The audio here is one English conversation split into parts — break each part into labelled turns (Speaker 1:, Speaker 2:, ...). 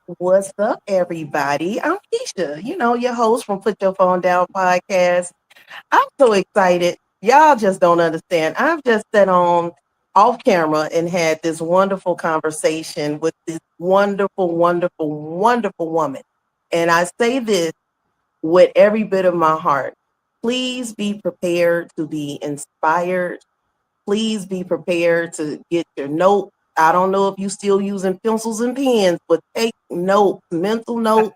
Speaker 1: What's up, everybody? I'm Keisha, your host from Put Your Phone Down podcast. I'm so excited. Y'all just don't understand. I've just sat on off camera and had this wonderful conversation with this wonderful, wonderful, wonderful woman. And I say this with every bit of my heart. Please be prepared to be inspired. Please be prepared to get your note. I don't know if you still using pencils and pens, but take notes, mental notes,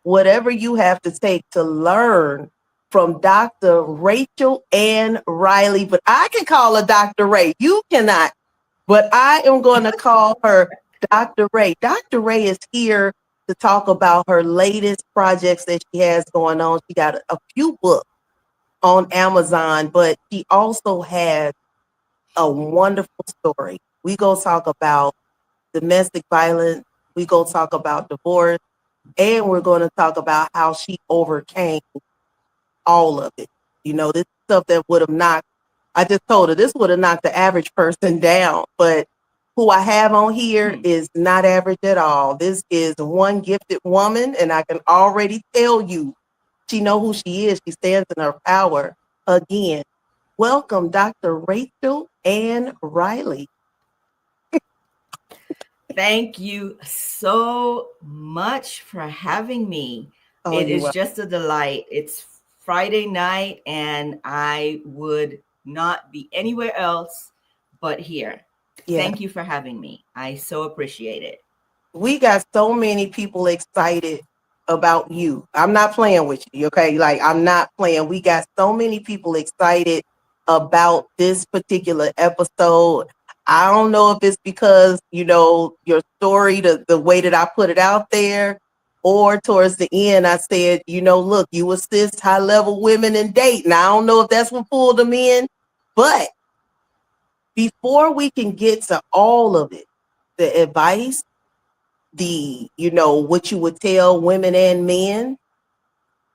Speaker 1: whatever you have to take to learn from Dr. Rachel Ann Riley. But I can call her Dr. Ray. You cannot, but I am going to call her Dr. Ray. Dr. Ray is here to talk about her latest projects that she has going on. She got a few books on Amazon, but she also has a wonderful story. We go talk about domestic violence. We go talk about divorce, and we're going to talk about how she overcame all of it. This stuff that would have knocked, I just told her this would have knocked the average person down. But who I have on here is not average at all. This is one gifted woman, and I can already tell you, she know who she is. She stands in her power. Again, welcome, Dr. Rachel Ann Riley.
Speaker 2: Thank you so much for having me.
Speaker 1: Oh,
Speaker 2: It
Speaker 1: you
Speaker 2: is
Speaker 1: welcome.
Speaker 2: just a delight. It's Friday night, and I would not be anywhere else but here.
Speaker 1: Yeah.
Speaker 2: Thank you for having me. I so appreciate it.
Speaker 1: We got so many people excited about you. I'm not playing with you, okay? Like, I'm not playing. We got so many people excited about this particular episode. I don't know if it's because, your story, the way that I put it out there, or towards the end, I said, look, you assist high level women in dating. I don't know if that's what pulled them in, but before we can get to all of it, the advice, what you would tell women and men,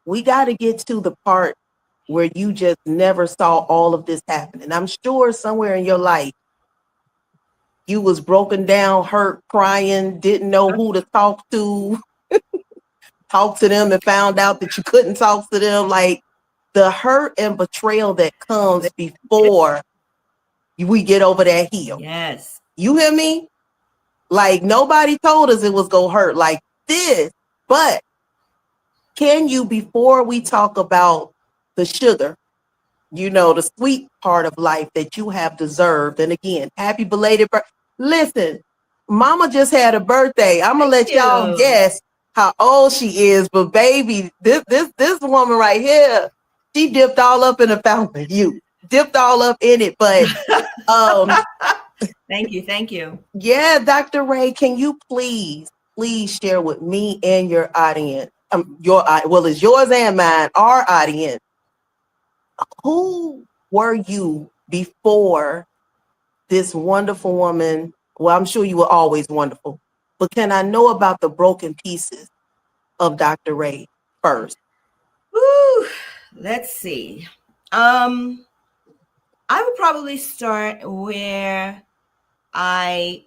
Speaker 1: we got to get to the part where you just never saw all of this happen. And I'm sure somewhere in your life, you was broken down, hurt, crying, didn't know who to talk to them and found out that you couldn't talk to them. Like the hurt and betrayal that comes before we get over that hill.
Speaker 2: Yes.
Speaker 1: You hear me? Like nobody told us it was going to hurt like this, but can you, before we talk about the sugar, the sweet part of life that you have deserved, and again, happy belated birthday. Listen, mama just had a birthday. I'm gonna
Speaker 2: Thank
Speaker 1: let y'all
Speaker 2: you.
Speaker 1: guess how old she is, but baby, this woman right here, she dipped all up in the fountain. You dipped all up in it, but um,
Speaker 2: Thank you. Thank you.
Speaker 1: yeah, Dr. Ray, can you please share with me and your audience, it's yours and mine, our audience. Who were you before this wonderful woman? Well, I'm sure you were always wonderful, but can I know about the broken pieces of Dr. Ray first?
Speaker 2: Woo. Let's see. Um, I would probably start where I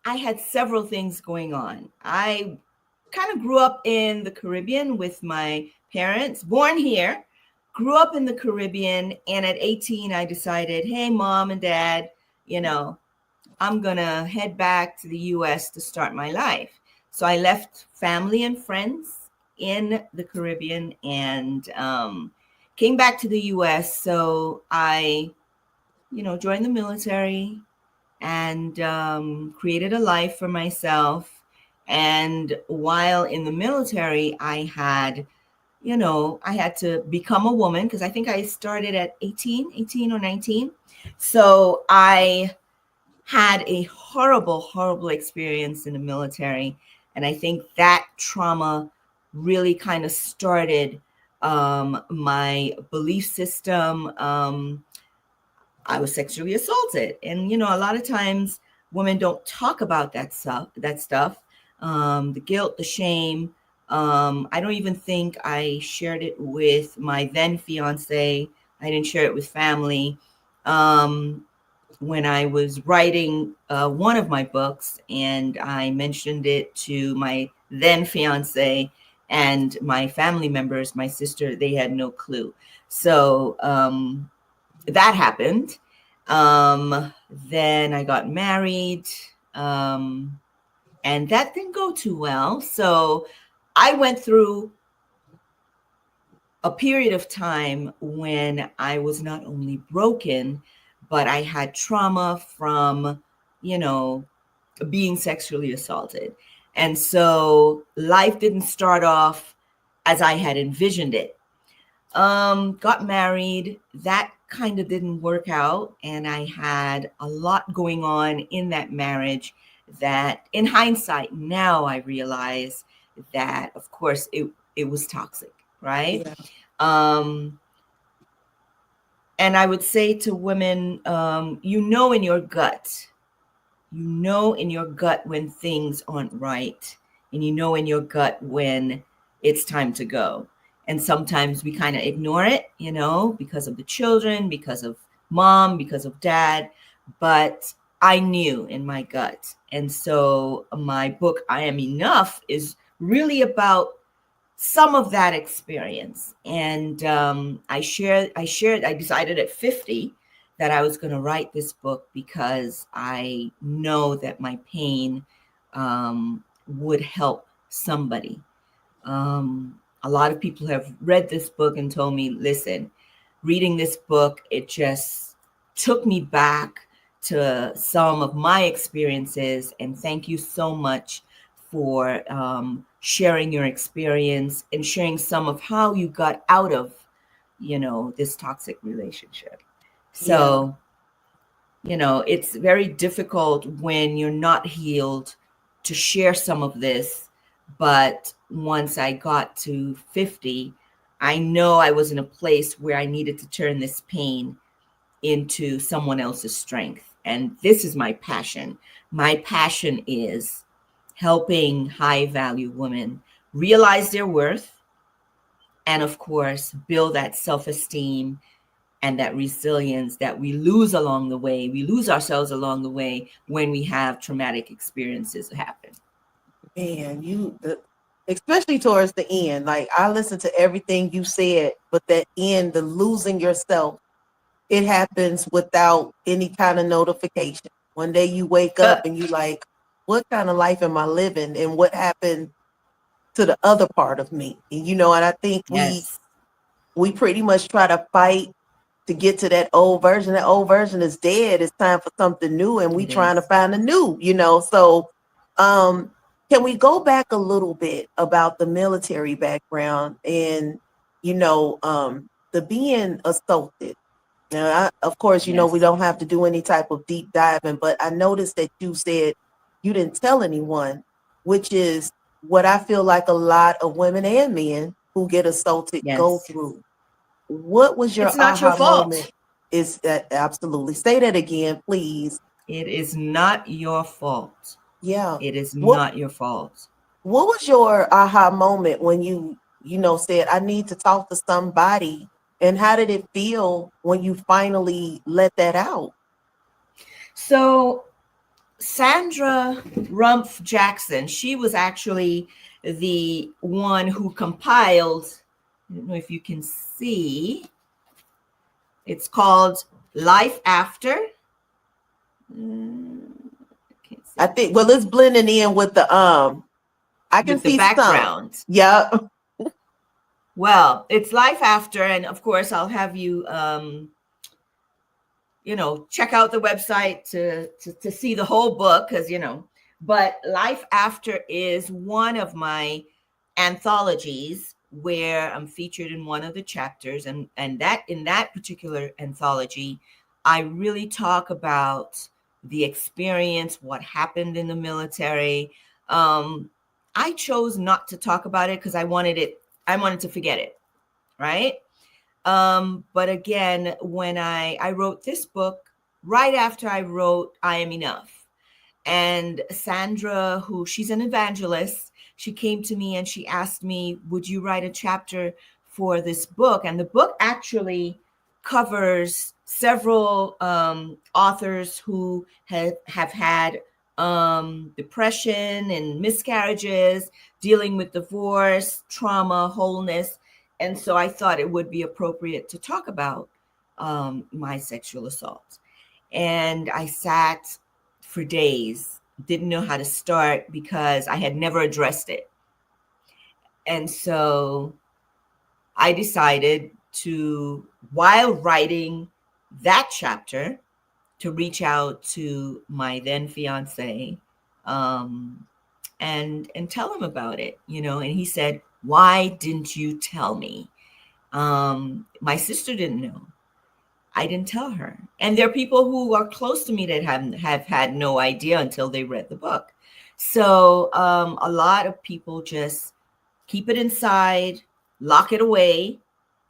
Speaker 2: I had several things going on. I kind of grew up in the Caribbean with my parents, born here, grew up in the Caribbean. And at 18, I decided, hey, mom and dad, you know, I'm going to head back to the US to start my life. So I left family and friends in the Caribbean and came back to the US. So I, joined the military and created a life for myself. And while in the military, I had to become a woman because I think I started at 18 or 19. So I had a horrible, horrible experience in the military. And I think that trauma really kind of started my belief system. I was sexually assaulted. And, a lot of times women don't talk about that stuff, the guilt, the shame. I don't even think I shared it with my then fiance. I didn't share it with family. Um, when I was writing one of my books, and I mentioned it to my then fiance and my family members, my sister, they had no clue. So that happened. Then I got married, and that didn't go too well. So I went through a period of time when I was not only broken, but I had trauma from, you know, being sexually assaulted. And so life didn't start off as I had envisioned it. Got married. That kind of didn't work out. And I had a lot going on in that marriage that, in hindsight, now I realize that, of course, it was toxic, right?
Speaker 1: Yeah.
Speaker 2: Um, and I would say to women, you know in your gut when things aren't right, and you know in your gut when it's time to go. And sometimes we kind of ignore it, because of the children, because of mom, because of dad. But I knew in my gut. And so my book, I Am Enough, is really about some of that experience. And I decided at 50 that I was going to write this book because I know that my pain would help somebody. A lot of people have read this book and told me, listen, reading this book, it just took me back to some of my experiences. And thank you so much for sharing your experience and sharing some of how you got out of, this toxic relationship.
Speaker 1: Yeah.
Speaker 2: So, it's very difficult when you're not healed to share some of this. But once I got to 50, I know I was in a place where I needed to turn this pain into someone else's strength. And this is my passion. My passion is helping high value women realize their worth and, of course, build that self esteem and that resilience that we lose along the way. We lose ourselves along the way when we have traumatic experiences happen.
Speaker 1: Man, especially towards the end, like I listened to everything you said, but that end, the losing yourself, it happens without any kind of notification. One day you wake up and you like, what kind of life am I living? And what happened to the other part of me? And I think
Speaker 2: Yes.
Speaker 1: we pretty much try to fight to get to that old version. That old version is dead. It's time for something new, and we
Speaker 2: It
Speaker 1: trying to
Speaker 2: is.
Speaker 1: find a new. So can we go back a little bit about the military background and the being assaulted? Now, of course, we
Speaker 2: Yes.
Speaker 1: don't have to do any type of deep diving, but I noticed that you said you didn't tell anyone, which is what I feel like a lot of women and men who get assaulted go
Speaker 2: Yes.
Speaker 1: through. What was your
Speaker 2: It's not your
Speaker 1: aha moment?
Speaker 2: fault.
Speaker 1: Is that absolutely? Say that again, please.
Speaker 2: It is not your fault.
Speaker 1: Yeah.
Speaker 2: It is
Speaker 1: What
Speaker 2: not your fault.
Speaker 1: What was your aha moment when you said I need to talk to somebody? And how did it feel when you finally let that out?
Speaker 2: So Sandra Rumpf Jackson, she was actually the one who compiled, I don't know if you can see, it's called Life After. Can't
Speaker 1: I
Speaker 2: see
Speaker 1: think it's blending in with the I can
Speaker 2: with the
Speaker 1: see some.
Speaker 2: background.
Speaker 1: Yeah.
Speaker 2: Well, it's Life After, and of course, I'll have you, check out the website to see the whole book, because but Life After is one of my anthologies where I'm featured in one of the chapters, and that in that particular anthology I really talk about the experience, what happened in the military. I chose not to talk about it because I wanted to forget it, right? But again, when I wrote this book, right after I wrote I Am Enough, and Sandra, she's an evangelist, she came to me and she asked me, would you write a chapter for this book? And the book actually covers several authors who have had depression and miscarriages, dealing with divorce, trauma, wholeness. And so I thought it would be appropriate to talk about my sexual assault. And I sat for days, didn't know how to start because I had never addressed it. And so I decided to, while writing that chapter, to reach out to my then fiance, um, and tell him about it, you know. And he said, "Why didn't you tell me?" My sister didn't know. I didn't tell her. And there are people who are close to me that have had no idea until they read the book. So a lot of people just keep it inside, lock it away,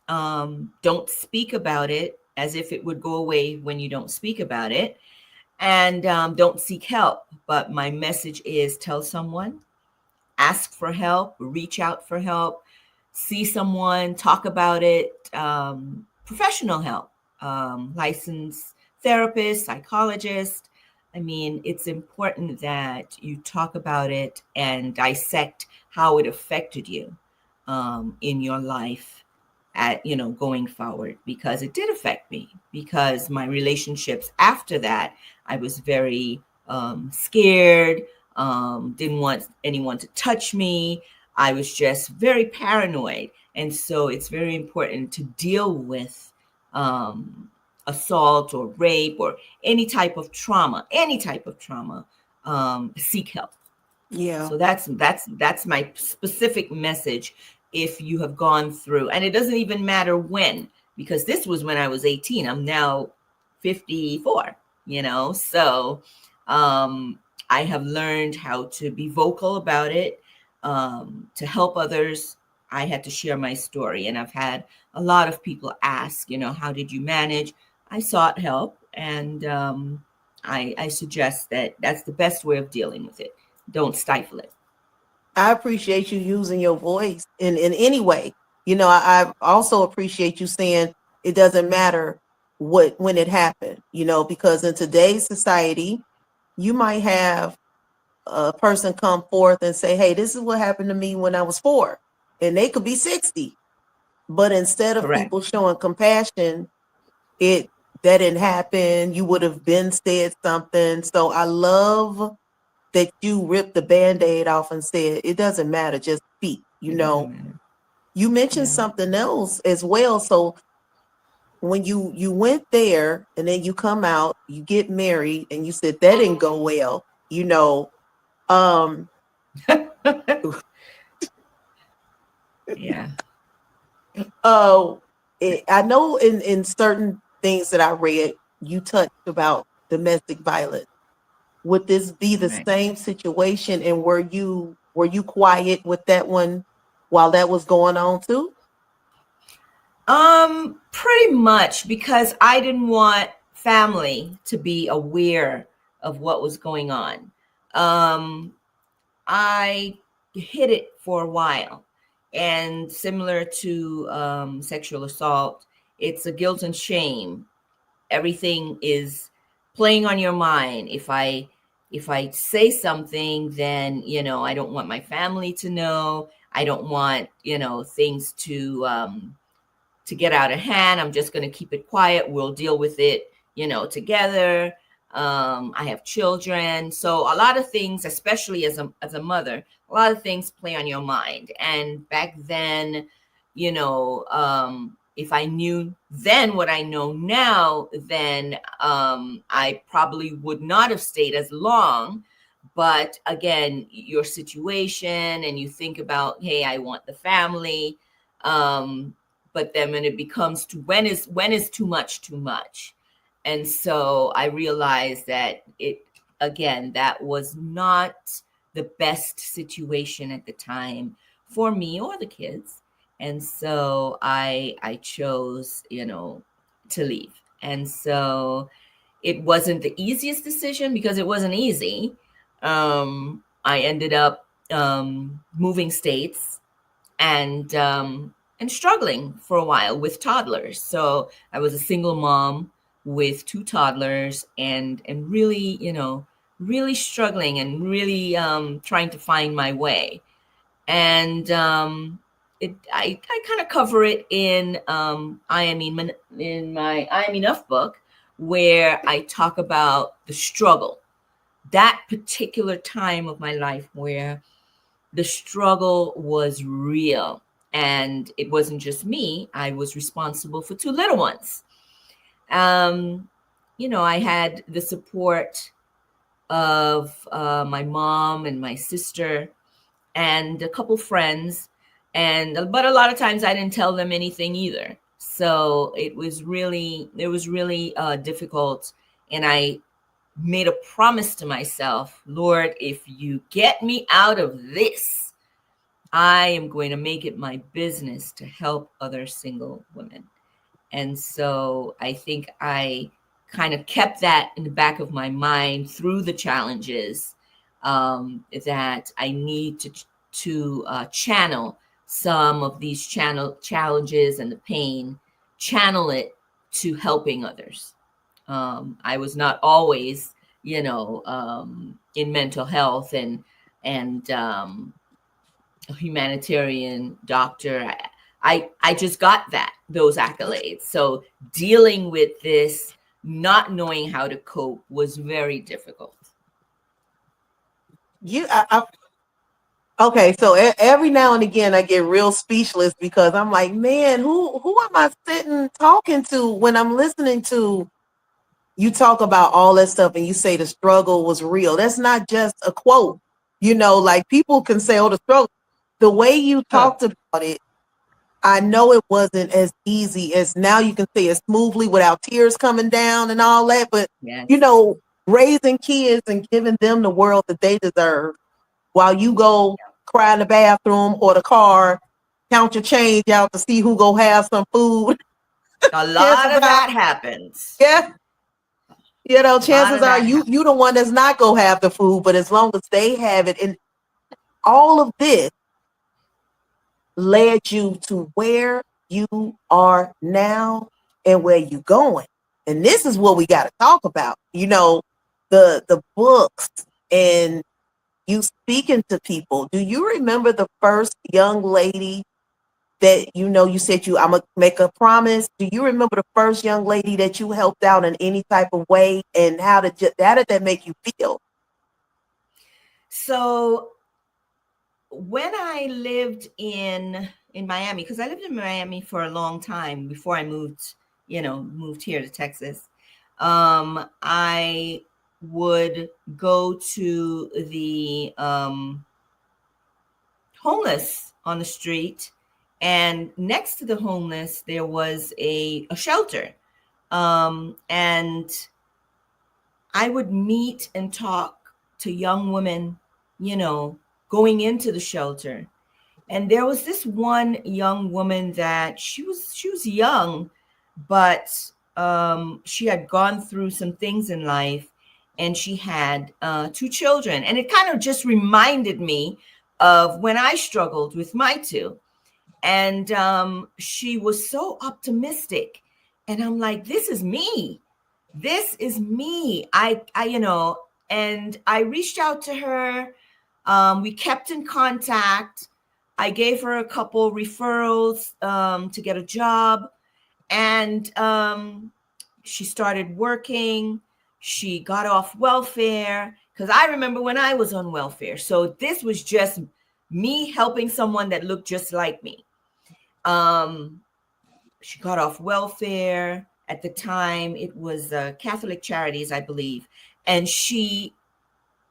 Speaker 2: don't speak about it as if it would go away when you don't speak about it, and don't seek help. But my message is tell someone, ask for help, reach out for help, see someone, talk about it, professional help, licensed therapist, psychologist. I mean, it's important that you talk about it and dissect how it affected you in your life at, you know, going forward, because it did affect me, because my relationships after that, I was very scared, didn't want anyone to touch me. I was just very paranoid. And so it's very important to deal with assault or rape or any type of trauma, seek help.
Speaker 1: Yeah.
Speaker 2: So that's my specific message. If you have gone through, and it doesn't even matter when, because this was when I was 18. I'm now 54, you know. So I have learned how to be vocal about it, to help others. I had to share my story, and I've had a lot of people ask, you know, how did you manage? I sought help, and I suggest that that's the best way of dealing with it. Don't stifle it.
Speaker 1: I appreciate you using your voice in any way. You know, I also appreciate you saying it doesn't matter what when it happened, you know, because in today's society, you might have a person come forth and say, "Hey, this is what happened to me when I was 4." And they could be 60. But instead of
Speaker 2: Correct.
Speaker 1: people showing compassion, it that didn't happen, you would have been said something. So I love that you ripped the band-aid off and said it doesn't matter, just speak, you
Speaker 2: It doesn't
Speaker 1: know.
Speaker 2: matter.
Speaker 1: You mentioned
Speaker 2: Yeah.
Speaker 1: something else as well. So when you went there and then you come out, you get married, and you said that didn't go well, you know. Um
Speaker 2: Yeah.
Speaker 1: oh, I know in certain things that I read, you touched about domestic violence. Would this be the
Speaker 2: Right.
Speaker 1: same situation? And were you quiet with that one while that was going on too?
Speaker 2: Pretty much, because I didn't want family to be aware of what was going on. Um, I hid it for a while. And similar to sexual assault, it's a guilt and shame. Everything is playing on your mind. If I say something, then, you know, I don't want my family to know. I don't want, you know, things to get out of hand. I'm just going to keep it quiet. We'll deal with it, you know, together. I have children, so a lot of things, especially as a mother, a lot of things play on your mind. And back then, you know, if I knew then what I know now, then I probably would not have stayed as long. But again, your situation, and you think about, hey, I want the family. Um, but then when it becomes to when is too much. And so I realized that it, again, that was not the best situation at the time for me or the kids. And so I chose, you know, to leave. And so it wasn't the easiest decision, because it wasn't easy. I ended up moving states, and struggling for a while with toddlers. So I was a single mom. with two toddlers, and really, really struggling and really trying to find my way. And I kind of cover it in in my I Am Enough book, where I talk about the struggle, that particular time of my life where the struggle was real. And it wasn't just me, I was responsible for two little ones. Um, I had the support of my mom and my sister and a couple friends, and but a lot of times I didn't tell them anything either. So it was really difficult, and I made a promise to myself, Lord, if you get me out of this, I am going to make it my business to help other single women. And so I think I kind of kept that in the back of my mind through the challenges, that I need to channel some of these challenges and the pain, channel it to helping others. I was not always, in mental health and a humanitarian doctor. I just got those accolades. So dealing with this, not knowing how to cope, was very difficult.
Speaker 1: You, okay. So every now and again, I get real speechless because I'm like, man, who am I sitting talking to when I'm listening to you talk about all that stuff and you say the struggle was real? That's not just a quote. Like people can say, oh, the struggle. The way you
Speaker 2: Oh,
Speaker 1: talked about it, I know it wasn't as easy as now you can say it smoothly without tears coming down and all that. But, you
Speaker 2: yes.
Speaker 1: know, raising kids and giving them the world that they deserve while you go cry in the bathroom or the car, count your change out to see who go have some food.
Speaker 2: A lot
Speaker 1: chances
Speaker 2: of
Speaker 1: are,
Speaker 2: that happens.
Speaker 1: yeah,
Speaker 2: A lot
Speaker 1: chances
Speaker 2: of
Speaker 1: are
Speaker 2: that
Speaker 1: you
Speaker 2: happens.
Speaker 1: the one that's not go have the food, but as long as they have it, and all of this led you to where you are now and where you going. And this is what we got to talk about. The books and you speaking to people. Do you remember the first young lady that you said I'm gonna make a promise? Do you remember the first young lady that you helped out in any type of way, and how did that make you feel?
Speaker 2: So when I lived in Miami, because I lived in Miami for a long time before I moved here to Texas, I would go to the homeless on the street, and next to the homeless there was a shelter, and I would meet and talk to young women, you know, going into the shelter. And there was this one young woman that she was young, but she had gone through some things in life, and she had two children, and it kind of just reminded me of when I struggled with my two. And she was so optimistic, and I'm like, this is me, this is me. And I reached out to her. We kept in contact. I gave her a couple referrals to get a job, and she started working. She got off welfare, because I remember when I was on welfare. So this was just me helping someone that looked just like me. Um, she got off welfare. At the time, it was Catholic Charities, I believe. And she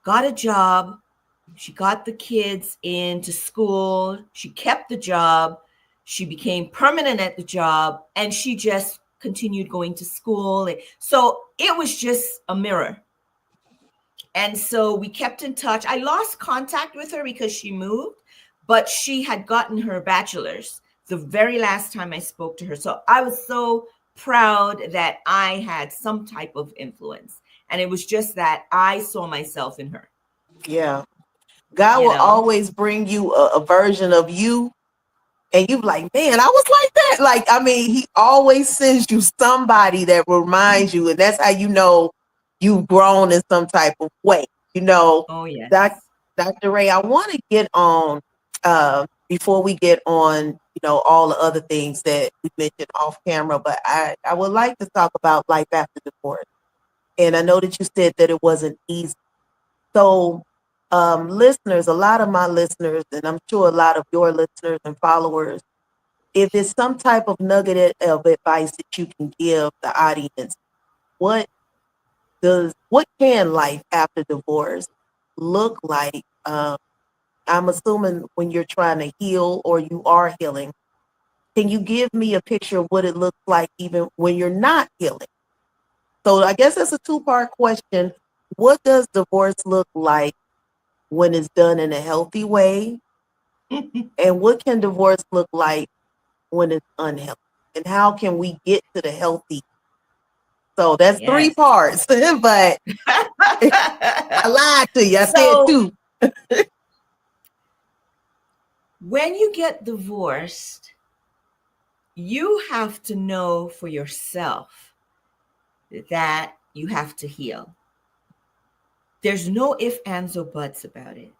Speaker 2: got a job. She got the kids into school. She kept the job. She became permanent at the job, and she just continued going to school. So it was just a mirror. And so we kept in touch. I lost contact with her because she moved, but she had gotten her bachelor's the very last time I spoke to her. So I was so proud that I had some type of influence. And it was just that I saw myself in her,
Speaker 1: Yeah. God
Speaker 2: you
Speaker 1: will
Speaker 2: know?
Speaker 1: always bring you a version of you And you like, man, I was like that. Like, I mean, he always sends you somebody that reminds you, and that's how you know you've grown in some type of way. You know,
Speaker 2: Oh,
Speaker 1: Doc,
Speaker 2: yes.
Speaker 1: Dr. Ray, I want to get on before we get on, all the other things that we mentioned off camera, but I would like to talk about life after divorce. And I know that you said that it wasn't easy. So, listeners, a lot of my listeners, and I'm sure a lot of your listeners and followers, if it's some type of nugget of advice that you can give the audience, what what can life after divorce look like? I'm assuming when you're trying to heal or you are healing, can you give me a picture of what it looks like even when you're not healing? So I guess that's a two-part question. What does divorce look like when it's done in a healthy way? And what can divorce look like when it's unhealthy? And how can we get to the healthy? So that's three
Speaker 2: Yes.
Speaker 1: parts, but I lied to you. I said
Speaker 2: So
Speaker 1: two.
Speaker 2: when you get divorced, you have to know for yourself that you have to heal. There's no ifs, ands, or buts about it.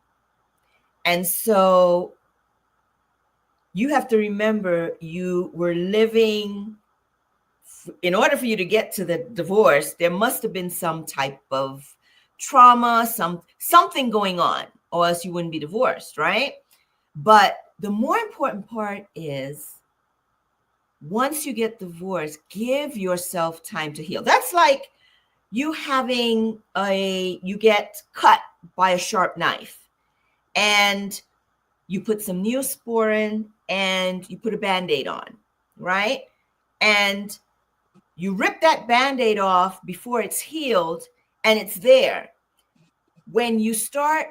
Speaker 2: And so you have to remember you were living, in order for you to get to the divorce, there must have been some type of trauma, something going on, or else you wouldn't be divorced, right? But the more important part is once you get divorced, give yourself time to heal. That's like you get cut by a sharp knife and you put some neosporin and you put a band-aid on, right? And you rip that band-aid off before it's healed and it's there. When you start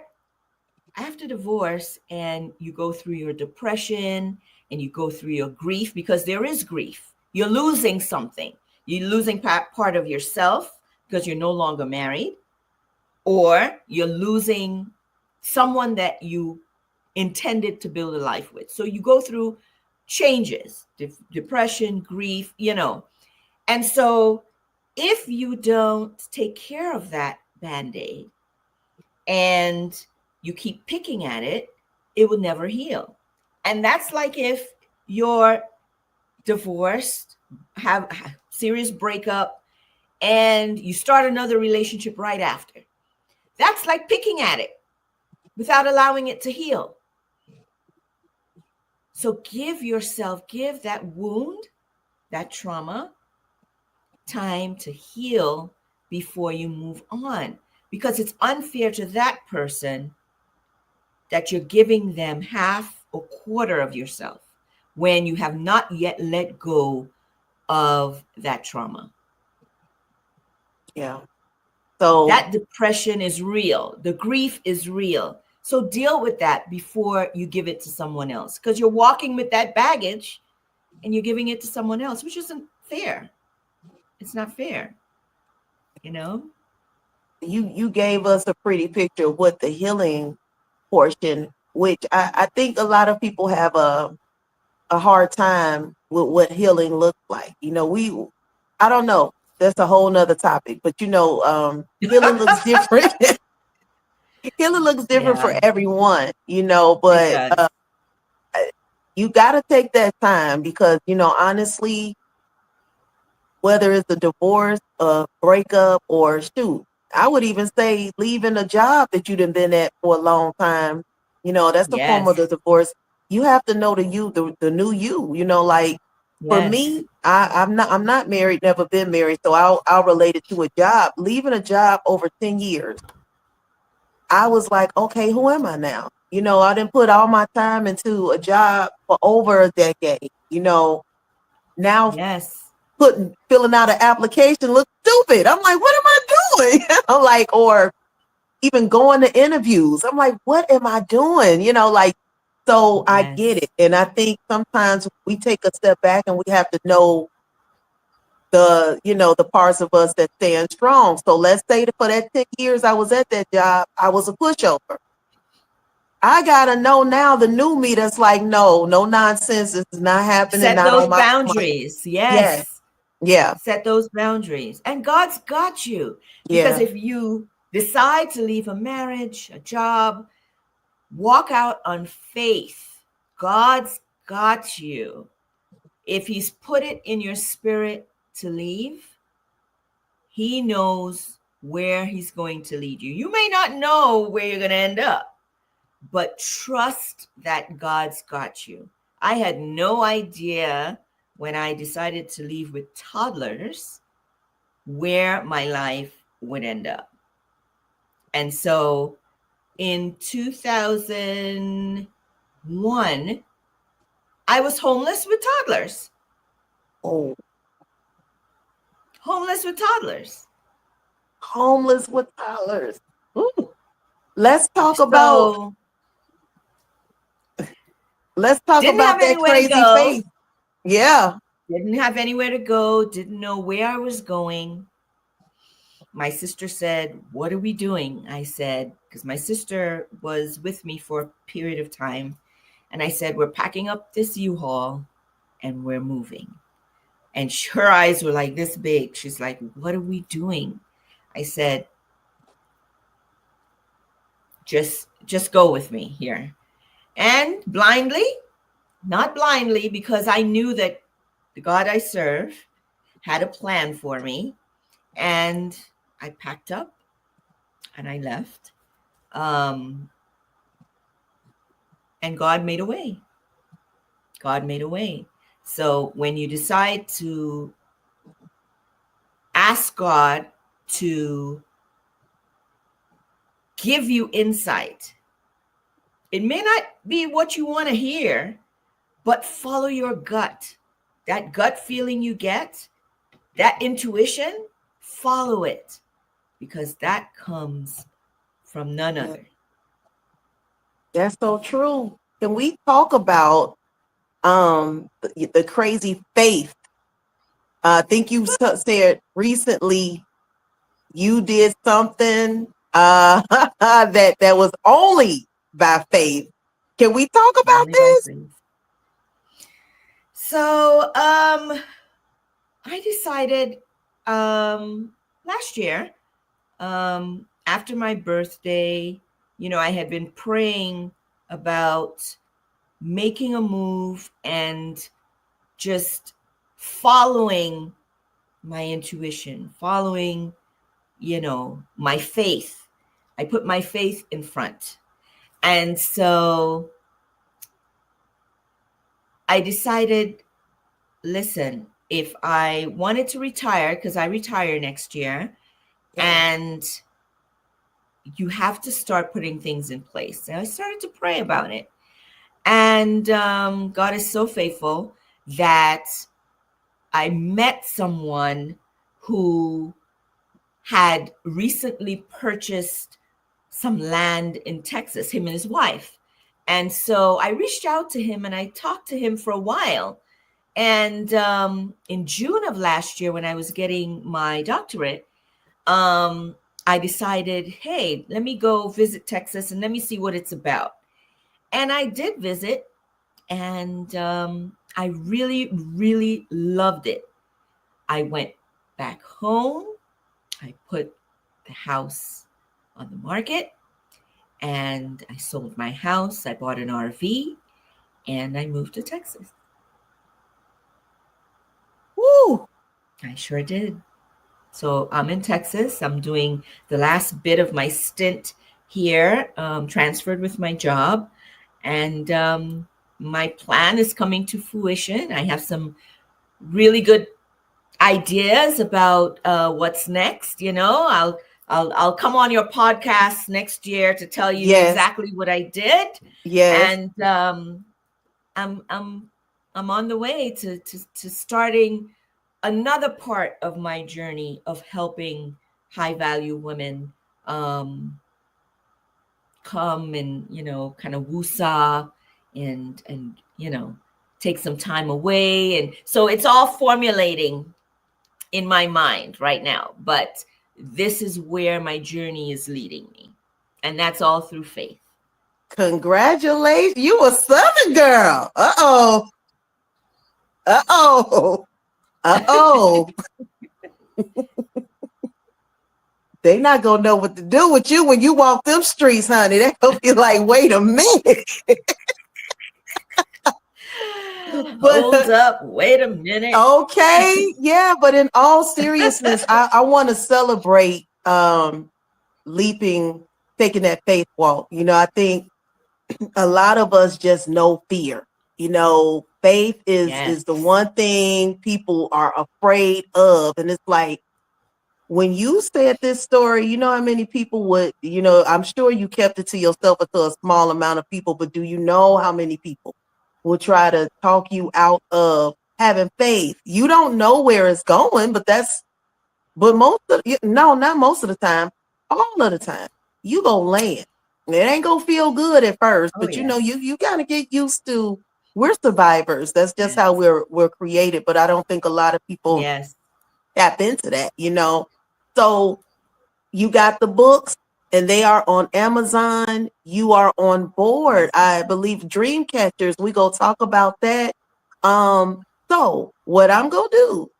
Speaker 2: after divorce and you go through your depression and you go through your grief, because there is grief, you're losing something. You're losing part of yourself because you're no longer married, or you're losing someone that you intended to build a life with. So you go through changes, depression, grief, And so if you don't take care of that band-aid and you keep picking at it, it will never heal. And that's like if you're divorced, have a serious breakup, and you start another relationship right after. That's like picking at it without allowing it to heal. So give that wound, that trauma, time to heal before you move on. Because it's unfair to that person that you're giving them half or quarter of yourself when you have not yet let go of that trauma.
Speaker 1: Yeah. So
Speaker 2: That depression is real. The grief is real. So deal with that before you give it to someone else, because you're walking with that baggage and you're giving it to someone else, which isn't fair. It's not fair, you know?
Speaker 1: you gave us a pretty picture of what the healing portion, which I think a lot of people have a hard time with what healing looks like. I don't know. That's a whole nother topic, but healing looks different. Healing looks different for
Speaker 2: Yeah,
Speaker 1: everyone,
Speaker 2: it
Speaker 1: but
Speaker 2: does.
Speaker 1: you got to take that time because, honestly, whether it's a divorce, a breakup, or shoot, I would even say leaving a job that you done been at for a long time. That's the form of
Speaker 2: Yes,
Speaker 1: the divorce. You have to know the new you. Like for
Speaker 2: yes,
Speaker 1: me, I'm not married, never been married, so I'll relate it to a job. Leaving a job over 10 years, I was like, okay, who am I now? I didn't put all my time into a job for over a decade. Now
Speaker 2: yes,
Speaker 1: filling out an application looks stupid. I'm like, what am I doing? I'm like, or even going to interviews. I'm like, what am I doing? So I get it.
Speaker 2: yes,
Speaker 1: And I think sometimes we take a step back and we have to know the parts of us that stand strong. So let's say that for that 10 years I was at that job, I was a pushover. I gotta know now the new me that's like, no, no nonsense. This is not happening.
Speaker 2: Set
Speaker 1: Not
Speaker 2: those
Speaker 1: on my
Speaker 2: boundaries.
Speaker 1: yeah,
Speaker 2: Yes.
Speaker 1: yeah,
Speaker 2: Set those boundaries. And God's got you. Because
Speaker 1: yeah.
Speaker 2: if you decide to leave a marriage, a job, walk out on faith, God's got you. If He's put it in your spirit to leave, He knows where He's going to lead you. You may not know where you're going to end up, but trust that God's got you. I had no idea when I decided to leave with toddlers where my life would end up. And so in 2001, I was homeless with toddlers.
Speaker 1: Oh,
Speaker 2: Homeless with toddlers.
Speaker 1: homeless with dollars. Ooh. Let's talk about
Speaker 2: So
Speaker 1: let's talk
Speaker 2: didn't have
Speaker 1: about that
Speaker 2: anywhere to
Speaker 1: crazy
Speaker 2: go.
Speaker 1: faith. Yeah.
Speaker 2: Didn't have anywhere to go. Didn't know where I was going. My sister said, "What are we doing?" I said, because my sister was with me for a period of time. And I said, "We're packing up this U-Haul and we're moving." And her eyes were like this big. She's like, "What are we doing?" I said, just go with me here. And blindly, not blindly, because I knew that the God I serve had a plan for me. And I packed up and I left. And God made a way. God made a way. So when you decide to ask God to give you insight, it may not be what you want to hear, but follow your gut. That gut feeling you get, that intuition, follow it, because that comes from none
Speaker 1: Yeah.
Speaker 2: other.
Speaker 1: That's so true. Can we talk about the crazy faith? I think you said recently you did something that was only by faith. Can we talk about
Speaker 2: Only by
Speaker 1: this?
Speaker 2: faith. So I decided last year, after my birthday, I had been praying about making a move and just following my intuition, following, my faith. I put my faith in front. And so I decided, listen, if I wanted to retire, because I retire next year,
Speaker 1: Yeah.
Speaker 2: and you have to start putting things in place. And I started to pray about it. And God is so faithful that I met someone who had recently purchased some land in Texas, him and his wife. And so I reached out to him and I talked to him for a while. And in June of last year, when I was getting my doctorate, I decided, hey, let me go visit Texas and let me see what it's about. And I did visit, and I really, really loved it. I went back home. I put the house on the market, and I sold my house. I bought an RV, and I moved to Texas.
Speaker 1: Woo.
Speaker 2: I sure did. So I'm in Texas. I'm doing the last bit of my stint here, transferred with my job. And my plan is coming to fruition. I have some really good ideas about what's next. I'll come on your podcast next year to tell you
Speaker 1: Yes.
Speaker 2: exactly what I did.
Speaker 1: Yes.
Speaker 2: And I'm on the way to starting another part of my journey of helping high value women come and kind of woosah and take some time away. And so it's all formulating in my mind right now, but this is where my journey is leading me, and that's all through faith.
Speaker 1: Congratulations. You a Southern girl. Uh-oh. Uh-oh. Uh-oh. They not gonna know what to do with you when you walk them streets, honey. They gonna be like, wait a minute.
Speaker 2: Hold
Speaker 1: But
Speaker 2: up, wait a minute.
Speaker 1: okay, yeah, but in all seriousness, I want to celebrate leaping, taking that faith walk. I think a lot of us just know fear. Faith is the
Speaker 2: Yes.
Speaker 1: one thing people are afraid of. And it's like when you said this story, you know how many people would, I'm sure you kept it to yourself or to a small amount of people, but do you know how many people will try to talk you out of having faith? You don't know where it's going, but no, not most of the time, all of the time, you gonna land. It ain't gonna feel good at first,
Speaker 2: Oh,
Speaker 1: but you
Speaker 2: yes.
Speaker 1: you gotta get used to. We're survivors. That's just how
Speaker 2: Yes.
Speaker 1: we're created. But I don't think a lot of people
Speaker 2: Yes.
Speaker 1: tap into that. So you got the books, and they are on Amazon. You are on board.
Speaker 2: Yes.
Speaker 1: I believe Dream Catchers. We go talk about that. So what I'm gonna do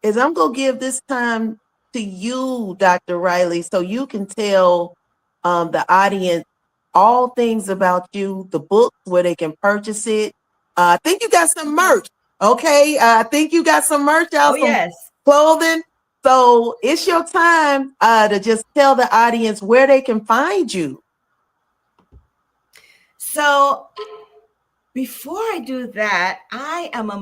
Speaker 1: is I'm going to give this time to you, Dr. Riley, so you can tell the audience all things about you, the book, where they can purchase it. I think you got some merch. Okay. I think you got some merch
Speaker 2: Oh,
Speaker 1: out, some
Speaker 2: yes.
Speaker 1: clothing. So it's your time to just tell the audience where they can find you.
Speaker 2: So before I do that, I am a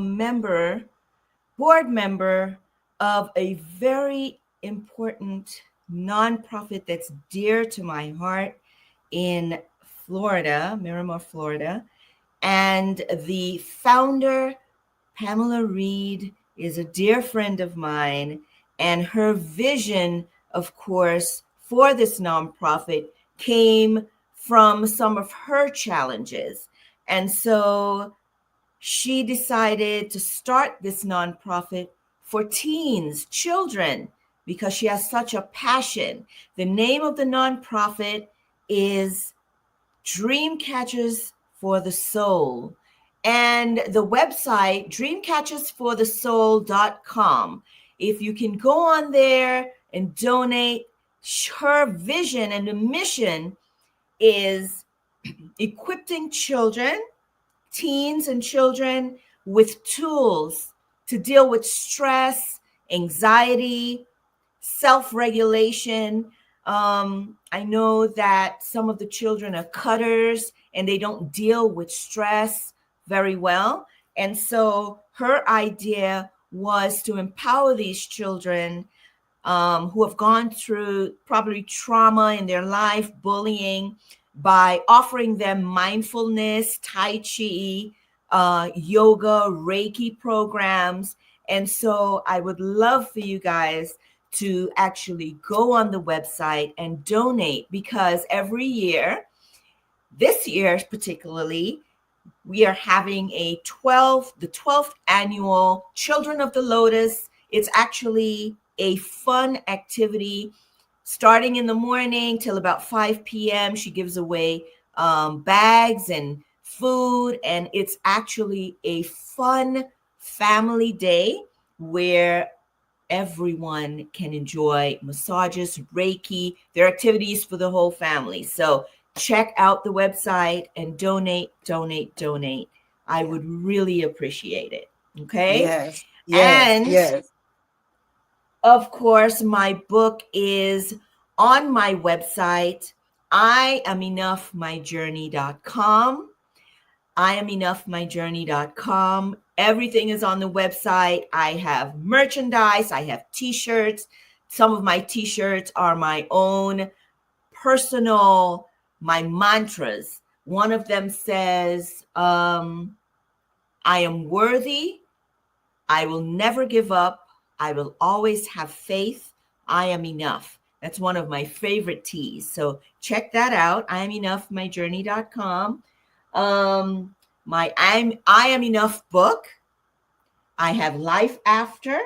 Speaker 2: board member of a very important nonprofit that's dear to my heart in Florida, Miramar, Florida. And the founder, Pamela Reed, is a dear friend of mine. And her vision, of course, for this nonprofit came from some of her challenges. And so she decided to start this nonprofit for teens, children, because she has such a passion. The name of the nonprofit is Dream Catchers for the Soul. And the website, dreamcatchersforthesoul.com. If you can go on there and donate, her vision and the mission is equipping children, teens and children with tools to deal with stress, anxiety, self-regulation. I know that some of the children are cutters and they don't deal with stress very well. And so her idea was to empower these children who have gone through probably trauma in their life, bullying, by offering them mindfulness, Tai Chi, yoga, Reiki programs. And so I would love for you guys to actually go on the website and donate, because every year, this year particularly, we are having the 12th annual Children of the Lotus. It's actually a fun activity starting in the morning till about 5 p.m. She gives away bags and food, and it's actually a fun family day where everyone can enjoy massages, Reiki. There are activities for the whole family. So check out the website and donate, donate, donate. I would really appreciate it. Okay.
Speaker 1: Yes, yes,
Speaker 2: And
Speaker 1: yes.
Speaker 2: of course, my book is on my website, IamEnoughMyJourney.com. IamEnoughMyJourney.com. Everything is on the website. I have merchandise, I have t-shirts. Some of my t-shirts are my own personal, my mantras. One of them says, I am worthy. I will never give up. I will always have faith. I am enough. That's one of my favorite teas. So check that out. IamEnoughMyJourney.com. I Am Enough book. I have Life After,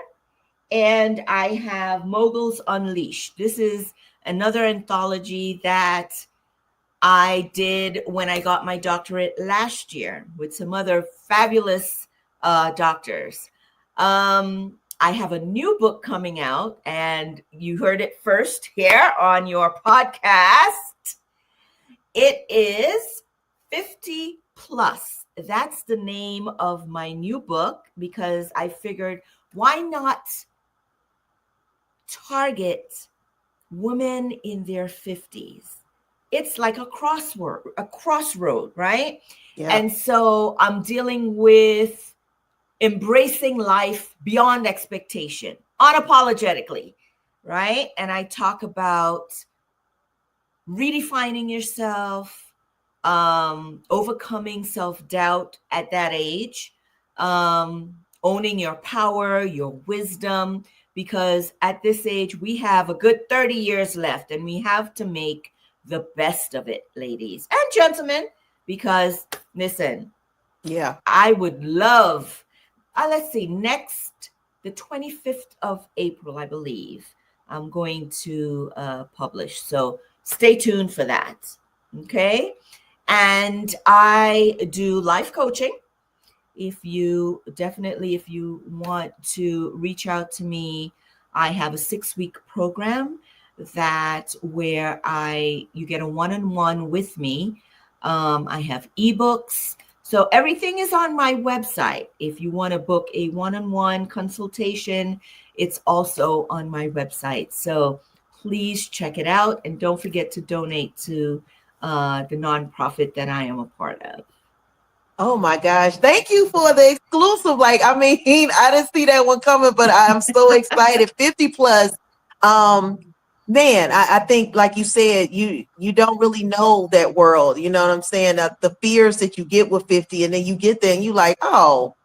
Speaker 2: and I have Moguls Unleashed. This is another anthology that I did when I got my doctorate last year with some other fabulous doctors. I have a new book coming out, and you heard it first here on your podcast. It is 50 Plus. That's the name of my new book because I figured why not target women in their 50s? It's like a crossroad, right?
Speaker 1: Yeah.
Speaker 2: And so I'm dealing with embracing life beyond expectation, unapologetically, right? And I talk about redefining yourself, overcoming self-doubt at that age, owning your power, your wisdom, because at this age we have a good 30 years left and we have to make the best of it, ladies and gentlemen, because listen,
Speaker 1: Yeah.
Speaker 2: I would love, let's see, next, the 25th of April, I believe, I'm going to publish. So stay tuned for that. Okay. And I do life coaching. If you want to reach out to me, I have a 6-week program that where you get a one-on-one with me. I have ebooks. So everything is on my website. If you want to book a one-on-one consultation, it's also on my website. So please check it out and don't forget to donate to the nonprofit that I am a part of.
Speaker 1: Oh my gosh. Thank you for the exclusive. Like, I mean, I didn't see that one coming, but I'm so excited. 50 plus. Um, man, I think like you said, you don't really know that world. You know what I'm saying? The fears that you get with 50, and then you get there and you like, oh,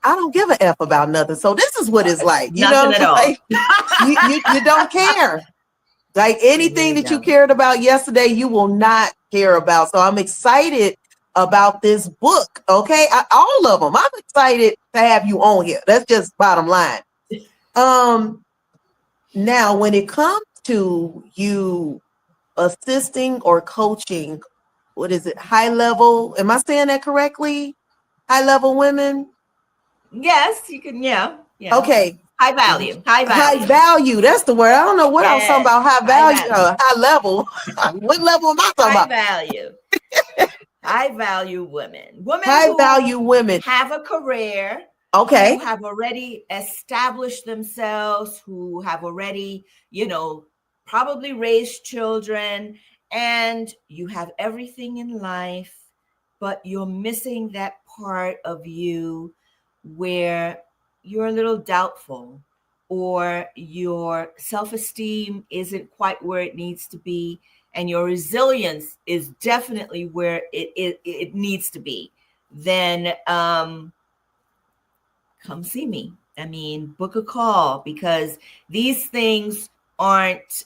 Speaker 1: I don't give a F about nothing. So this is what it's like. You know
Speaker 2: Nothing
Speaker 1: what
Speaker 2: at
Speaker 1: I'm
Speaker 2: all.
Speaker 1: saying? You don't care. Like
Speaker 2: You
Speaker 1: anything
Speaker 2: really
Speaker 1: that you
Speaker 2: don't.
Speaker 1: cared about yesterday, you will not care about. So I'm excited about this book. Okay. All of them. I'm excited to have you on here. That's just bottom line. Um, Now when it comes to you assisting or coaching, what is it? High level. Am I saying that correctly? High level women.
Speaker 2: Yes, you can. Yeah, yeah.
Speaker 1: Okay.
Speaker 2: High value. High
Speaker 1: High
Speaker 2: value.
Speaker 1: value. That's the word. I don't know what I was talking
Speaker 2: Yes.
Speaker 1: about. High
Speaker 2: High
Speaker 1: value,
Speaker 2: value.
Speaker 1: high level. What level am I talking
Speaker 2: High
Speaker 1: about?
Speaker 2: value. High value women. Women
Speaker 1: High
Speaker 2: who
Speaker 1: value women.
Speaker 2: have a career, who
Speaker 1: Okay.
Speaker 2: have already established themselves, who have already, probably raised children, and you have everything in life, but you're missing that part of you where you're a little doubtful or your self-esteem isn't quite where it needs to be and your resilience is definitely where it needs to be, then come see me. I mean, book a call because these things aren't,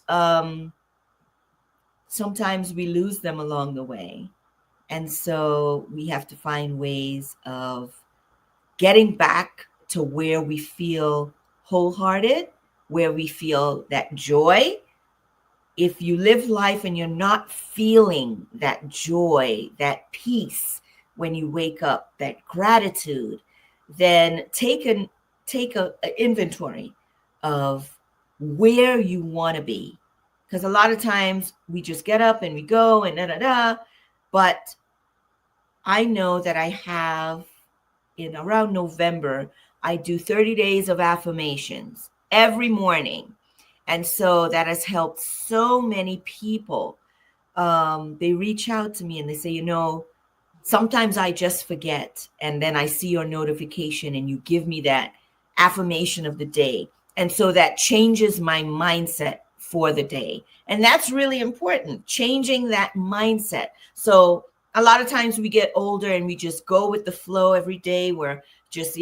Speaker 2: sometimes we lose them along the way. And so we have to find ways of getting back to where we feel wholehearted, where we feel that joy. If you live life and you're not feeling that joy, that peace when you wake up, that gratitude, then take a inventory of where you want to be. Because a lot of times we just get up and we go and da da da. But I know that I have in around November, I do 30 days of affirmations every morning. And so that has helped so many people. They reach out to me and they say, sometimes I just forget. And then I see your notification and you give me that affirmation of the day. And so that changes my mindset for the day. And that's really important, changing that mindset. So a lot of times we get older and we just go with the flow every day. We're just,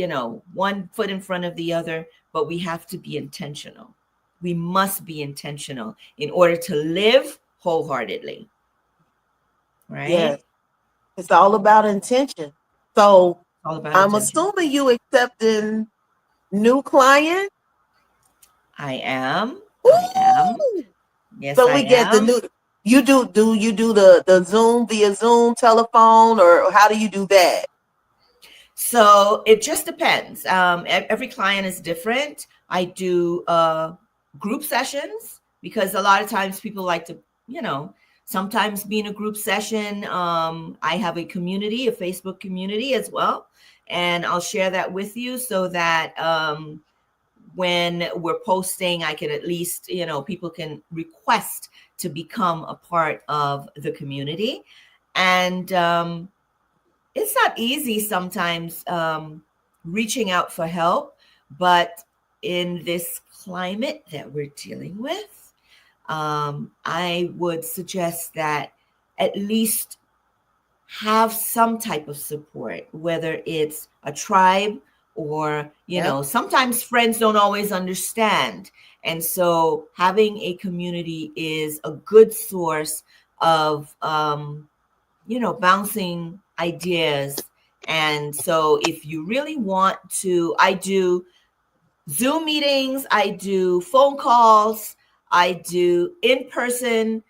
Speaker 2: one foot in front of the other, but we have to be intentional. We must be intentional in order to live wholeheartedly, right?
Speaker 1: Yes. It's all about intention. So
Speaker 2: All about
Speaker 1: I'm
Speaker 2: intention.
Speaker 1: assuming you accepting new clients.
Speaker 2: I am. I am.
Speaker 1: Ooh.
Speaker 2: Yes,
Speaker 1: So
Speaker 2: I
Speaker 1: we get the
Speaker 2: am.
Speaker 1: new. Do you do the Zoom via Zoom telephone, or how do you do that?
Speaker 2: So it just depends. Every client is different. I do group sessions because a lot of times people like to, you know, sometimes be in a group session. I have a community, a Facebook community as well. And I'll share that with you so that when we're posting, I can at least, you know, people can request to become a part of the community. And it's not easy sometimes reaching out for help, but in this climate that we're dealing with, I would suggest that at least have some type of support, whether it's a tribe or, you
Speaker 1: Yep.
Speaker 2: know, sometimes friends don't always understand. And so having a community is a good source of, you know, bouncing ideas. And so if you really want to, I do Zoom meetings, I do phone calls, I do in-person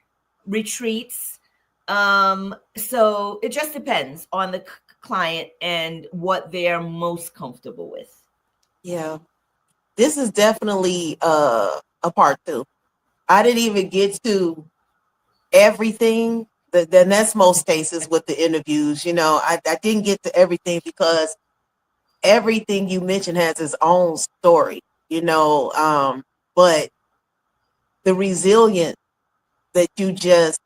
Speaker 2: retreats. So it just depends on the client and what they're most comfortable with.
Speaker 1: Yeah. This is definitely a part two. I didn't even get to everything. Then that's most cases with the interviews. You know, I didn't get to everything because everything you mentioned has its own story, you know. But the resilience that you just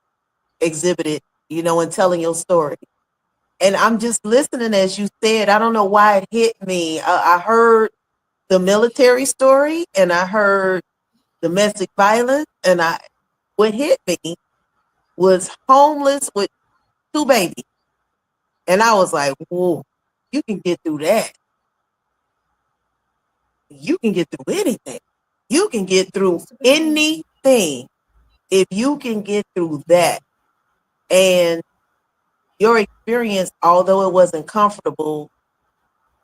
Speaker 1: exhibited, you know, in telling your story. And I'm just listening as you said, I don't know why it hit me. I heard the military story and I heard domestic violence, and what hit me was homeless with two babies. And I was like, whoa, you can get through that. You can get through anything. You can get through
Speaker 2: Just about anything.
Speaker 1: anything if you can get through that. And your experience, although it wasn't comfortable,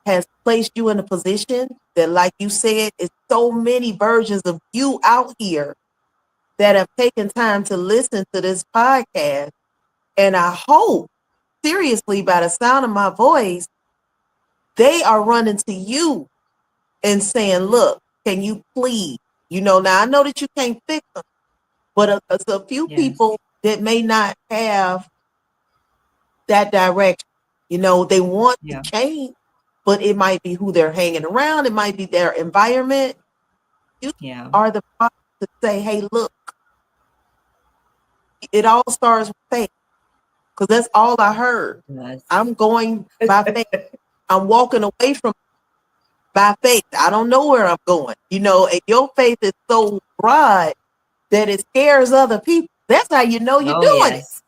Speaker 1: has placed you in a position that, like you said, is so many versions of you out here that have taken time to listen to this podcast. And I hope, seriously, by the sound of my voice, they are running to you and saying, look, can you please? You know, now I know that you can't fix them, but a few
Speaker 2: Yes.
Speaker 1: people that may not have that direction, you know, they want to
Speaker 2: Yeah.
Speaker 1: change, but it might be who they're hanging around, it might be their environment. You
Speaker 2: Yeah.
Speaker 1: are the person to say, hey, look, it all starts with faith, because that's all I heard.
Speaker 2: It does.
Speaker 1: I'm going by faith. I'm walking away from by faith. I don't know where I'm going, you know, and your faith is so broad that it scares other people. That's how you know you're
Speaker 2: Oh,
Speaker 1: doing it.
Speaker 2: yes.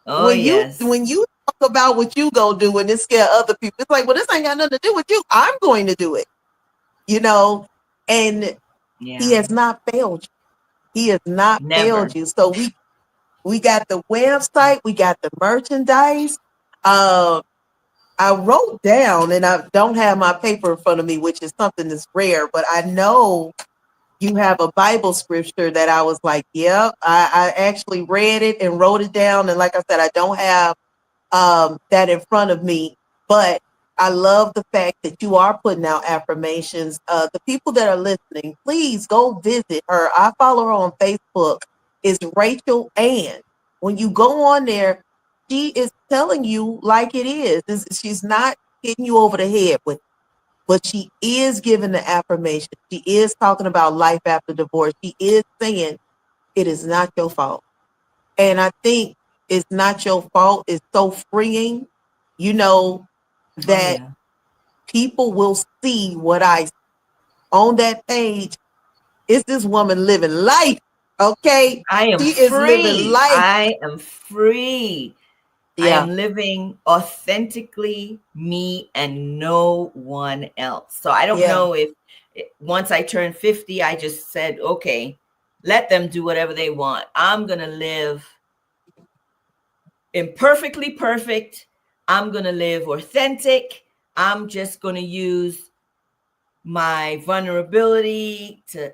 Speaker 2: Oh,
Speaker 1: When
Speaker 2: yes.
Speaker 1: you talk about what you go do and it scare other people, it's like, well, this ain't got nothing to do with you. I'm going to do it, you know. And he
Speaker 2: Yeah.
Speaker 1: has not failed you. He has not failed
Speaker 2: Never.
Speaker 1: you. So we got the website, we got the merchandise. Uh, I wrote down, and I don't have my paper in front of me, which is something that's rare, but I know you have a Bible scripture that I was like, yep, I actually read it and wrote it down. And like I said, I don't have that in front of me, but I love the fact that you are putting out affirmations. The people that are listening, please go visit her. I follow her on Facebook. It's Rachel Ann. When you go on there, she is telling you like it is. She's not hitting you over the head with, but she is giving the affirmation. She is talking about life after divorce. She is saying it is not your fault. And I think it's not your fault. It's so freeing, you know,
Speaker 2: Oh,
Speaker 1: that
Speaker 2: yeah.
Speaker 1: people will see what I on that page. Is this woman living life? Okay.
Speaker 2: I am
Speaker 1: She is living
Speaker 2: free.
Speaker 1: life.
Speaker 2: I am free. I
Speaker 1: Yeah.
Speaker 2: am living authentically me and no one else. So I don't
Speaker 1: Yeah.
Speaker 2: know if once I turned 50, I just said, okay, let them do whatever they want. I'm going to live imperfectly perfect. I'm going to live authentic. I'm just going to use my vulnerability to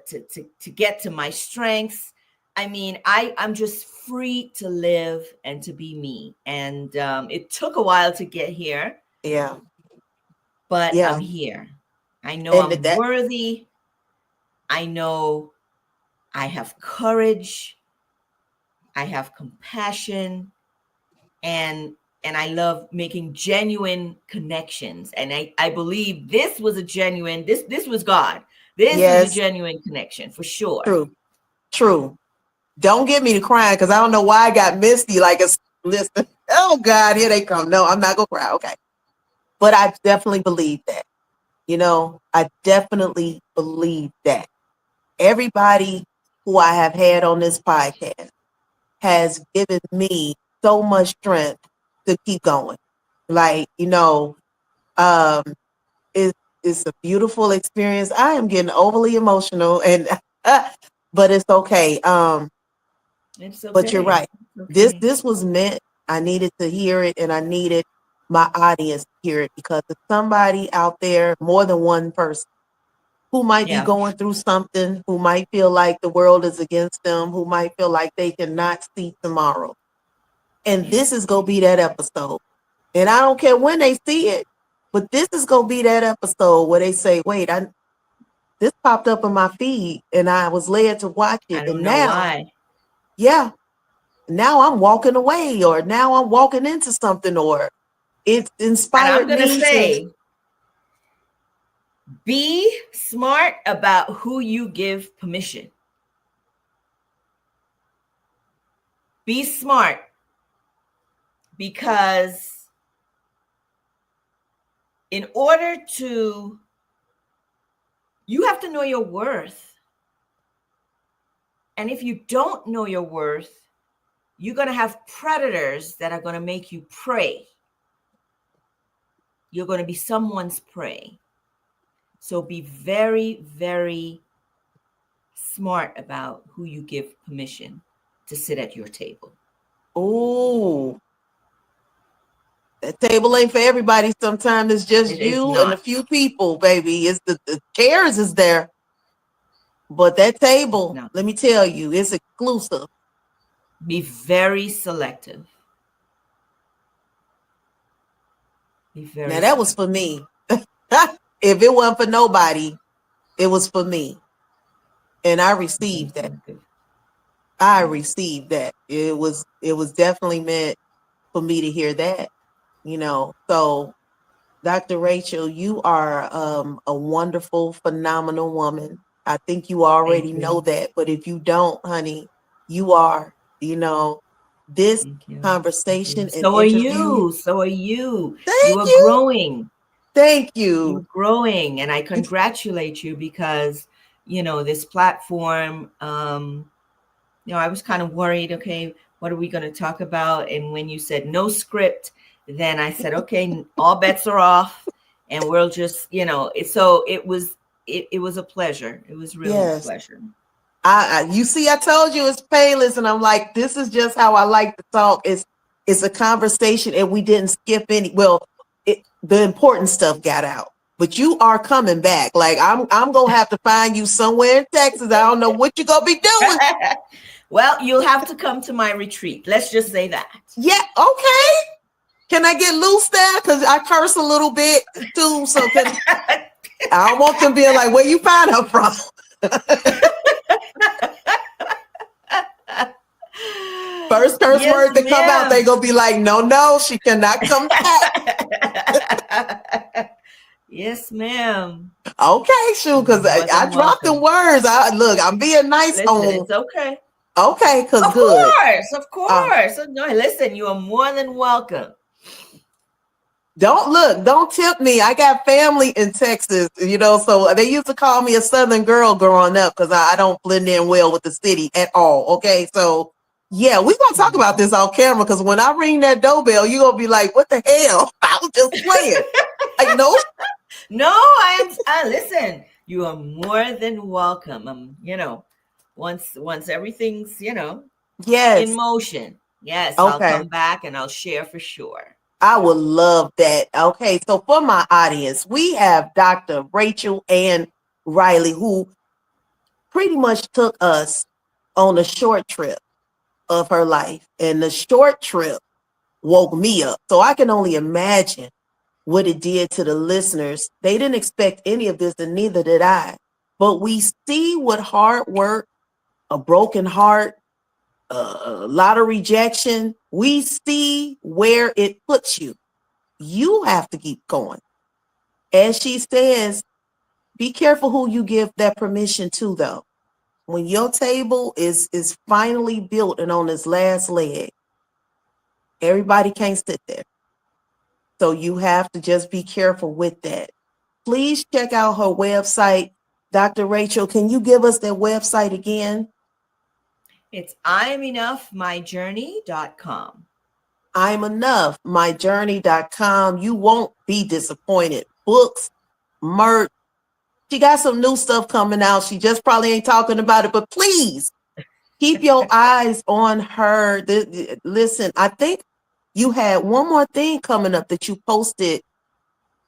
Speaker 2: get to my strengths. I mean, I'm just free to live and to be me. And it took a while to get here,
Speaker 1: Yeah.
Speaker 2: but I'm
Speaker 1: Yeah.
Speaker 2: here. I know
Speaker 1: And
Speaker 2: I'm
Speaker 1: that,
Speaker 2: worthy. I know I have courage. I have compassion, and I love making genuine connections. And I believe this was a genuine, this was God. This was a
Speaker 1: yes,
Speaker 2: genuine connection for sure.
Speaker 1: true. True. Don't get me to crying because I don't know why I got misty like a listen. Oh God, here they come. No, I'm not gonna cry. Okay. But I definitely believe that. I definitely believe that. Everybody who I have had on this podcast has given me so much strength to keep going. Like, um, it, it's a beautiful experience. I am getting overly emotional and but it's okay.
Speaker 2: It's
Speaker 1: But you're
Speaker 2: okay.
Speaker 1: right.
Speaker 2: It's
Speaker 1: This
Speaker 2: okay.
Speaker 1: this was meant. I needed to hear it and I needed my audience to hear it because there's somebody out there, more than one person, who might be
Speaker 2: Yeah.
Speaker 1: going through something, who might feel like the world is against them, who might feel like they cannot see tomorrow. And
Speaker 2: Yeah.
Speaker 1: this is going to be that episode. And I don't care when they see it, but this is going to be that episode where they say, wait, this popped up in my feed and I was led to watch
Speaker 2: I
Speaker 1: it. And
Speaker 2: don't know
Speaker 1: now,
Speaker 2: why.
Speaker 1: yeah, now I'm walking away or now I'm walking into something or it
Speaker 2: And I'm
Speaker 1: inspired
Speaker 2: going to
Speaker 1: me to,
Speaker 2: say, be smart about who you give permission. Be smart, because in order to, you have to know your worth. And if you don't know your worth, you're going to have predators that are going to make you prey. You're going to be someone's prey. So be very, very smart about who you give permission to sit at your table.
Speaker 1: oh, that table ain't for everybody. Sometimes it's just
Speaker 2: It is
Speaker 1: you and a
Speaker 2: not.
Speaker 1: few people, baby. It's the chairs is there, but that table,
Speaker 2: No.
Speaker 1: let me tell you, it's exclusive.
Speaker 2: Be very selective. Be
Speaker 1: Now
Speaker 2: very
Speaker 1: that was for
Speaker 2: selective.
Speaker 1: me. If it wasn't for nobody, it was for me, and I
Speaker 2: Very
Speaker 1: received that.
Speaker 2: selective.
Speaker 1: I
Speaker 2: Yeah.
Speaker 1: received that. It was definitely meant for me to hear that. So Dr. Rachel, you are a wonderful, phenomenal woman. I think you already
Speaker 2: Thank
Speaker 1: know
Speaker 2: you.
Speaker 1: that, but if you don't, honey, you are. This
Speaker 2: Thank you. Thank you.
Speaker 1: conversation and
Speaker 2: So are
Speaker 1: interview.
Speaker 2: you. So are you. You
Speaker 1: Thank
Speaker 2: are
Speaker 1: you.
Speaker 2: growing.
Speaker 1: Thank you.
Speaker 2: You're growing. And I congratulate you because, this platform, I was kind of worried, okay, what are we going to talk about? And when you said no script, then I said, okay, all bets are off and we'll just, so it was a pleasure. It was really a
Speaker 1: Yes.
Speaker 2: pleasure.
Speaker 1: You see, I told you it's painless, and I'm like, this is just how I like to talk. It's a conversation, and we didn't skip any. Well, the important stuff got out, but you are coming back. Like I'm gonna have to find you somewhere in Texas. I don't know what you're gonna be doing.
Speaker 2: Well, you'll have to come to my retreat. Let's just say that.
Speaker 1: Yeah, okay. Can I get loose there? Because I curse a little bit too. So I don't want them being like, where you find her from? First curse
Speaker 2: Yes,
Speaker 1: word that come out, they
Speaker 2: ma'am.
Speaker 1: gonna be like, no, she cannot come back.
Speaker 2: Yes, ma'am.
Speaker 1: Okay, shoot,
Speaker 2: You're
Speaker 1: because
Speaker 2: more
Speaker 1: I
Speaker 2: than
Speaker 1: dropped the
Speaker 2: welcome.
Speaker 1: words. I'm being nice
Speaker 2: Listen,
Speaker 1: on.
Speaker 2: it's okay.
Speaker 1: Okay, because
Speaker 2: Of
Speaker 1: good.
Speaker 2: course, of
Speaker 1: Uh,
Speaker 2: course. No, listen, you are more than welcome.
Speaker 1: don't tip me. I got family in Texas, so they used to call me a Southern girl growing up because I don't blend in well with the city at all. Okay, so yeah, we're gonna talk about this off camera because when I ring that doorbell, you're gonna be like, what the hell? I was just playing. Like, no.
Speaker 2: No, I listen. You are more than welcome. Once everything's, in
Speaker 1: Yes.
Speaker 2: motion. Yes, I'll
Speaker 1: Okay.
Speaker 2: come back and I'll share for sure.
Speaker 1: I would love that. Okay, so for my audience, we have Dr. Rachel and Riley, who pretty much took us on a short trip of her life. And the short trip woke me up. So I can only imagine what it did to the listeners. They didn't expect any of this, and neither did I. But we see what hard work, a broken heart, a lot of rejection, we see where it puts you. You have to keep going. As she says, be careful who you give that permission to, though. When your table is finally built and on its last leg, everybody can't sit there. So you have to just be careful with that. Please check out her website. Dr. Rachael, can you give us that website again?
Speaker 2: It's IamEnoughMyJourney.com.
Speaker 1: I'm enough, myjourney.com. You won't be disappointed. Books, merch. She got some new stuff coming out. She just probably ain't talking about it, but please keep your eyes on her. Listen, I think you had one more thing coming up that you posted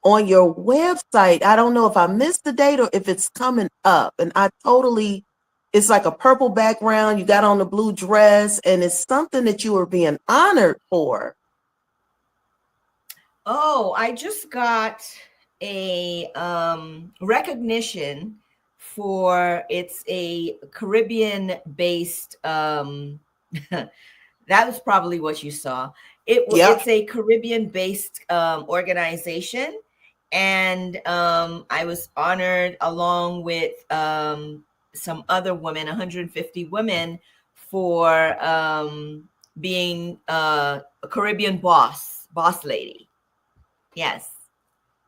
Speaker 1: on your website. I don't know if I missed the date or if it's coming up. And it's like a purple background. You got on the blue dress, and it's something that you were being honored for.
Speaker 2: Oh, I just got a recognition for it's a Caribbean based that was probably what you saw.
Speaker 1: Yep.
Speaker 2: It's a Caribbean based organization, and I was honored along with some other women, 150 women, for being a Caribbean boss lady. Yes.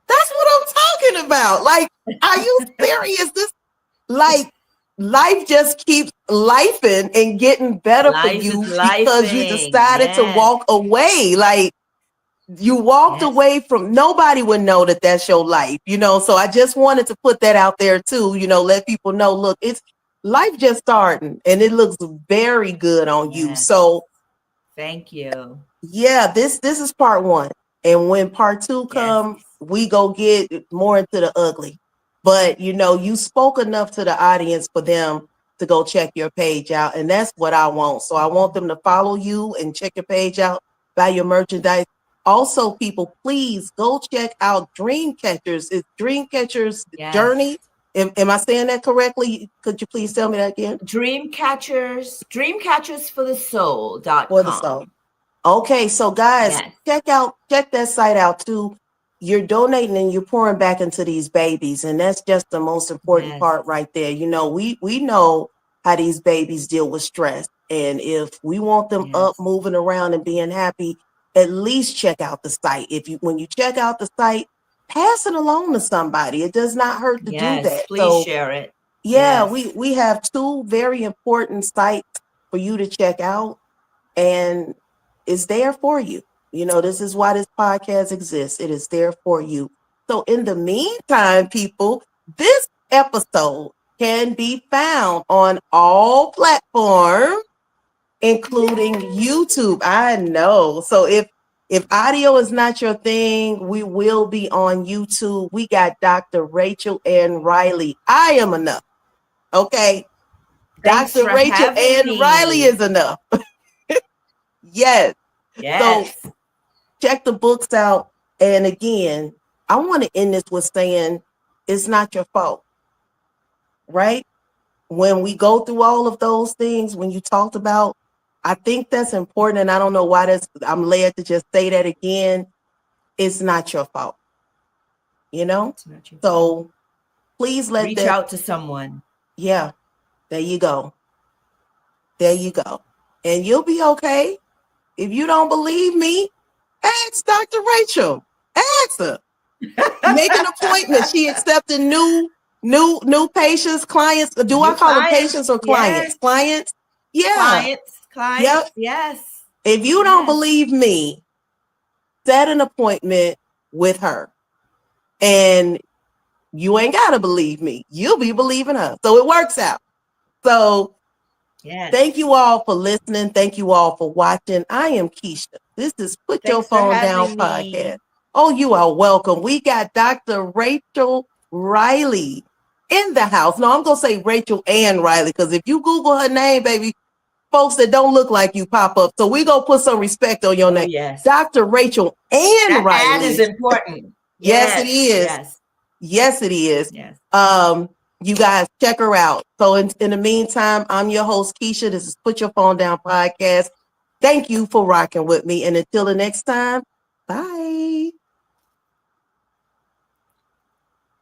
Speaker 1: That's what I'm talking about. Like, are you serious? Like, life just keeps lifing and getting better for
Speaker 2: Life
Speaker 1: you
Speaker 2: is
Speaker 1: because you
Speaker 2: lifing.
Speaker 1: decided to
Speaker 2: Yes.
Speaker 1: walk away. Like, you walked
Speaker 2: Yes.
Speaker 1: away from, nobody would know that that's your life, So I just wanted to put that out there too, let people know, look, it's life just starting and it looks very good on you.
Speaker 2: Yes.
Speaker 1: So
Speaker 2: Thank you.
Speaker 1: yeah, this is part one. And when part two comes,
Speaker 2: Yes.
Speaker 1: we go get more into the ugly. But you spoke enough to the audience for them to go check your page out. And that's what I want. So I want them to follow you and check your page out, buy your merchandise. Also, people, please go check out Dreamcatchers. It's Dreamcatchers
Speaker 2: Yes.
Speaker 1: Journey. Am I saying that correctly? Could you please tell me that again?
Speaker 2: Dreamcatchersforthesoul.com.
Speaker 1: For the soul. Okay, so guys,
Speaker 2: yes.
Speaker 1: check that site out too. You're donating and you're pouring back into these babies, and that's just the most important part right there. We know how these babies deal with stress, and if we want them up, moving around, and being happy, at least check out the site. When you check out the site, pass it along to somebody. It does not hurt to do that.
Speaker 2: Please share it.
Speaker 1: Yeah, we have two very important sites for you to check out, and it's there for you. This is why this podcast exists. It is there for you. So in the meantime, people, this episode can be found on all platforms, including YouTube. I know. So if audio is not your thing, we will be on YouTube. We got Dr. Rachael Ann Riley. I am enough. Okay.
Speaker 2: Thanks
Speaker 1: Dr. Rachael Ann Riley is enough. Yes. So check the books out. And again, I want to end this with saying it's not your fault, right? When we go through all of those things, when you talked about, I think that's important. And I don't know why I'm led to just say that again. It's not your fault. So please
Speaker 2: reach out to someone.
Speaker 1: Yeah. There you go. There you go. And you'll be okay. If you don't believe me, ask Dr. Rachael. Ask her. Make an appointment. She accepted new patients, clients. Do I call them patients or clients?
Speaker 2: Yes.
Speaker 1: Clients? Yeah.
Speaker 2: Clients.
Speaker 1: Yep.
Speaker 2: Yes.
Speaker 1: If you don't believe me, set an appointment with her. And you ain't got to believe me. You'll be believing her. So it works out. So thank you all for listening. Thank you all for watching. I am Keisha. This is Put Your Phone Down podcast. Oh, you are welcome. We got Dr. Rachael Riley in the house. No, I'm gonna say Rachel and Riley, because if you Google her name, baby, folks that don't look like you pop up. So we gonna put some respect on your
Speaker 2: Oh,
Speaker 1: name.
Speaker 2: yes.
Speaker 1: Dr. Rachel and
Speaker 2: That ad is
Speaker 1: Riley.
Speaker 2: important.
Speaker 1: Yes, it
Speaker 2: Yes,
Speaker 1: is.
Speaker 2: yes,
Speaker 1: Yes, it is.
Speaker 2: yes.
Speaker 1: You guys check her out. So in the meantime, I'm your host, Keisha. This is Put Your Phone Down podcast. Thank you for rocking with me. And until the next time,